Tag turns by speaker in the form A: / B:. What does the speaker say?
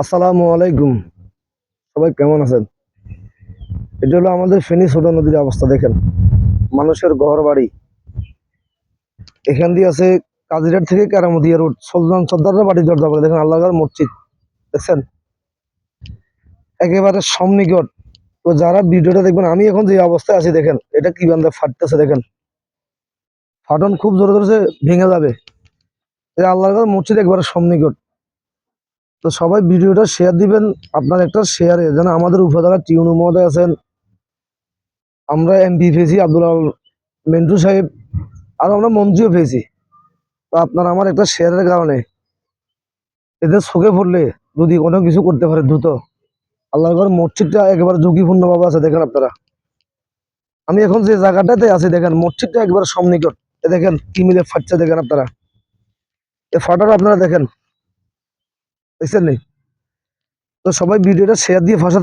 A: আসসালামু আলাইকুম। সবাই কেমন আছেন? এটা হলো আমাদের ফেনী ছোট নদীর অবস্থা দেখেন। মানুষের ঘর বাড়ি এখান দিয়ে আছে কাজিরাট থেকে কেরামতিয়া রোড সুলতান সর্দারের বাড়ি দরজা বলে দেখেন আল্লাহর মসজিদ দেখছেন একেবারে সন্নিকট। তো যারা ভিডিওটা দেখবেন আমি এখন যে অবস্থায় আছি দেখেন এটা কি বান্ধব ফাটতেছে দেখেন, ফাটন খুব জোরে জোরে ভেঙে যাবে। এই আল্লাহর মসজিদ একবারে সন্নিকট। তো সবাই ভিডিওটা শেয়ার দিবেন। আপনার একটা শেয়ারে যেন আমাদের উপজেলা টিউনু মহোদয় আছেন, আমরা এমপি পেয়েছি আব্দুল মিন্টু সাহেব, আর আমরা মন্ত্রীও পেয়েছি। তো আপনার আমার একটা শেয়ারের কারণে এদের চোখে পড়লে যদি কোনো কিছু করতে পারে দ্রুত। আল্লাহর ঘর মসজিদটা একেবারে ঝুঁকিপূর্ণ ভাবে আছে দেখেন আপনারা। আমি এখন যে জায়গাটাতে আছি দেখেন মসজিদটা একবার সন্নিকট। এ দেখেন কি মিলে ফাটছে দেখেন আপনারা, এ ফাটাটা আপনারা দেখেন, দেখছেন নি? তো সবাই ভিডিওটা শেয়ার দিয়ে ভাষা